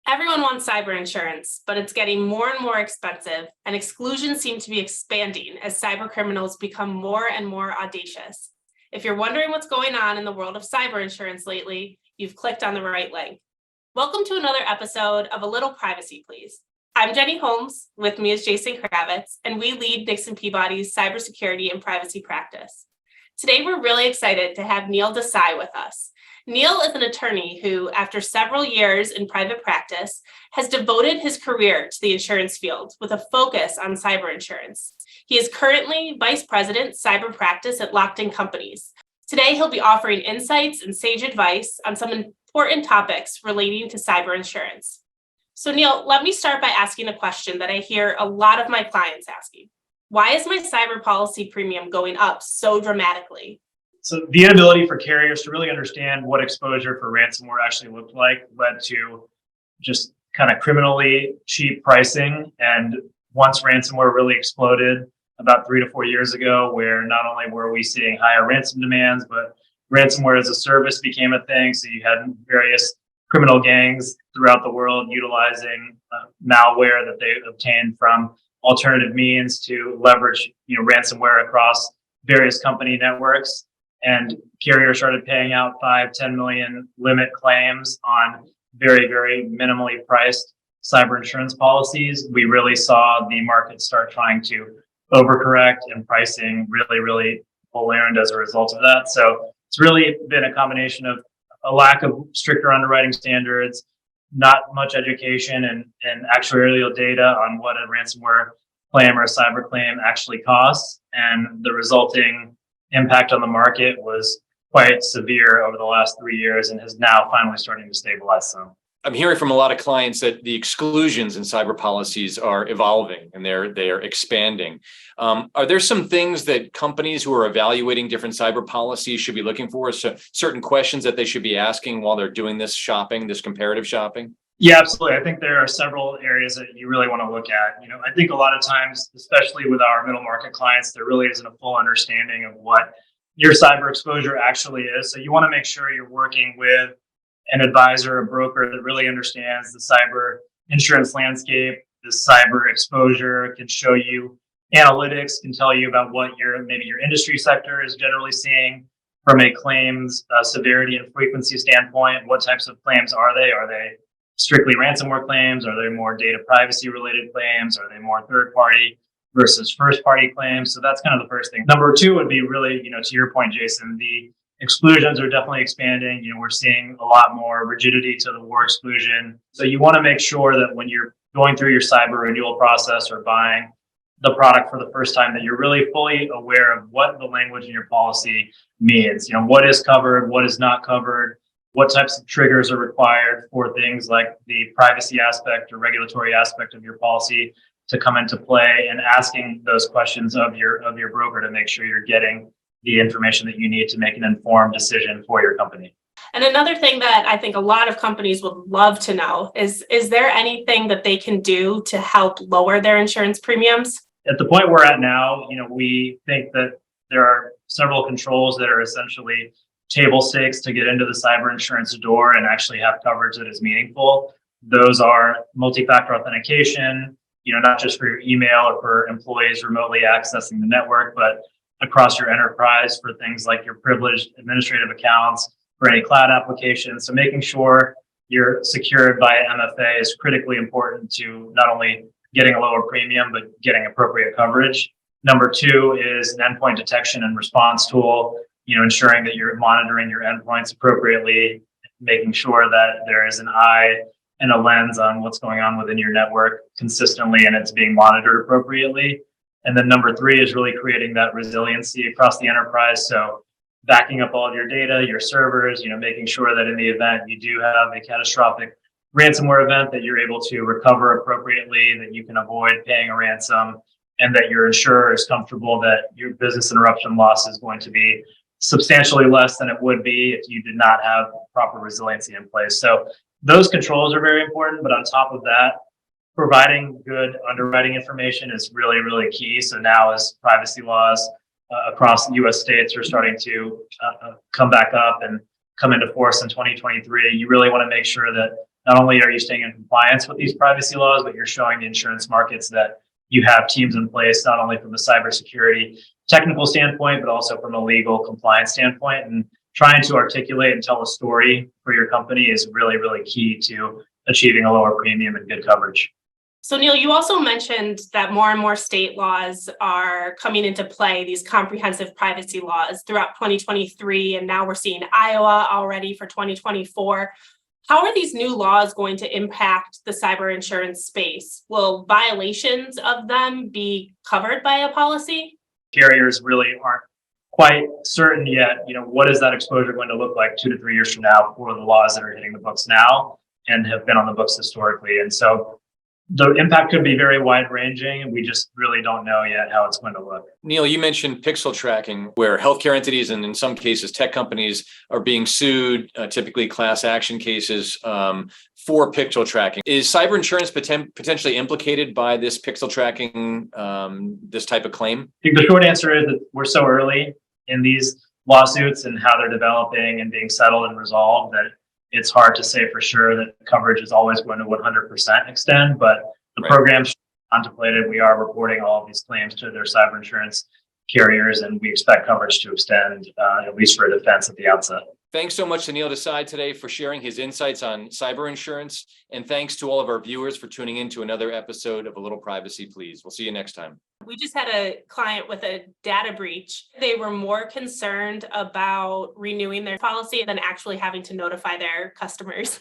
Everyone wants cyber insurance, but it's getting more and more expensive, and exclusions seem to be expanding as cyber criminals become more and more audacious. If you're wondering what's going on in the world of cyber insurance lately, you've clicked on the right link. Welcome to another episode of A Little Privacy, Please. I'm Jenny Holmes, with me is Jason Kravitz, and we lead Nixon Peabody's cybersecurity and privacy practice. Today, we're really excited to have Neel Desai with us. Neel is an attorney who, after several years in private practice, has devoted his career to the insurance field with a focus on cyber insurance. He is currently Vice President, Cyber Practice at Lockton Companies. Today, he'll be offering insights and sage advice on some important topics relating to cyber insurance. So Neel, let me start by asking a question that I hear a lot of my clients asking. Why is my cyber policy premium going up so dramatically? So the inability for carriers to really understand what exposure for ransomware actually looked like led to just kind of criminally cheap pricing. And once ransomware really exploded about 3 to 4 years ago, where not only were we seeing higher ransom demands, but ransomware as a service became a thing. So you had various criminal gangs throughout the world utilizing malware that they obtained from alternative means to leverage, ransomware across various company networks. And carriers started paying out 5-10 million limit claims on very, very minimally priced cyber insurance policies. We really saw the market start trying to overcorrect, and pricing really ballooned as a result of that. So it's really been a combination of a lack of stricter underwriting standards, not much education and actuarial data on what a ransomware claim or a cyber claim actually costs, and the resulting impact on the market was quite severe over the last 3 years and is now finally starting to stabilize some. I'm hearing from a lot of clients that the exclusions in cyber policies are evolving and they're expanding. Are there some things that companies who are evaluating different cyber policies should be looking for? So certain questions that they should be asking while they're doing this shopping, this comparative shopping? Yeah, absolutely. I think there are several areas that you really want to look at. I think a lot of times, especially with our middle market clients, there really isn't a full understanding of what your cyber exposure actually is. So you want to make sure you're working with an advisor, a broker that really understands the cyber insurance landscape, the cyber exposure, can show you analytics, can tell you about what maybe your industry sector is generally seeing from a claims severity and frequency standpoint. What types of claims are they? Are they strictly ransomware claims? Are they more data privacy related claims? Are they more third party versus first party claims? So that's kind of the first thing. Number two would be really, to your point, Jason, the exclusions are definitely expanding. We're seeing a lot more rigidity to the war exclusion. So you want to make sure that when you're going through your cyber renewal process or buying the product for the first time, that you're really fully aware of what the language in your policy means. What is covered, what is not covered, what types of triggers are required for things like the privacy aspect or regulatory aspect of your policy to come into play, and asking those questions of your broker to make sure you're getting the information that you need to make an informed decision for your company. And another thing that I think a lot of companies would love to know is there anything that they can do to help lower their insurance premiums? At the point we're at now, we think that there are several controls that are essentially table stakes to get into the cyber insurance door and actually have coverage that is meaningful. Those are multi-factor authentication, not just for your email or for employees remotely accessing the network, but across your enterprise for things like your privileged administrative accounts, for any cloud applications. So making sure you're secured by MFA is critically important to not only getting a lower premium, but getting appropriate coverage. Number two is an endpoint detection and response tool, ensuring that you're monitoring your endpoints appropriately, making sure that there is an eye and a lens on what's going on within your network consistently and it's being monitored appropriately. And then number three is really creating that resiliency across the enterprise. So backing up all of your data, your servers, making sure that in the event you do have a catastrophic ransomware event, that you're able to recover appropriately, that you can avoid paying a ransom, and that your insurer is comfortable that your business interruption loss is going to be substantially less than it would be if you did not have proper resiliency in place. So those controls are very important, but on top of that, providing good underwriting information is really key. So now as privacy laws across the U.S. states are starting to come back up and come into force in 2023, you really want to make sure that not only are you staying in compliance with these privacy laws, but you're showing the insurance markets that you have teams in place, not only from a cybersecurity technical standpoint, but also from a legal compliance standpoint. And trying to articulate and tell a story for your company is really, really key to achieving a lower premium and good coverage. So Neel, you also mentioned that more and more state laws are coming into play, these comprehensive privacy laws throughout 2023, and now we're seeing Iowa already for 2024. How are these new laws going to impact the cyber insurance space? Will violations of them be covered by a policy? Carriers really aren't quite certain yet, what is that exposure going to look like 2 to 3 years from now for the laws that are hitting the books now and have been on the books historically. And so the impact could be very wide ranging, and we just really don't know yet how it's going to look. Neel, you mentioned pixel tracking, where healthcare entities and in some cases tech companies are being sued, typically class action cases for pixel tracking. Is cyber insurance potentially implicated by this pixel tracking, this type of claim? I think the short answer is that we're so early in these lawsuits and how they're developing and being settled and resolved that it's hard to say for sure that coverage is always going to 100% extend, but the programs contemplated, we are reporting all of these claims to their cyber insurance carriers, and we expect coverage to extend, at least for defense at the outset. Thanks so much to Neel Desai today for sharing his insights on cyber insurance. And thanks to all of our viewers for tuning in to another episode of A Little Privacy, Please. We'll see you next time. We just had a client with a data breach. They were more concerned about renewing their policy than actually having to notify their customers.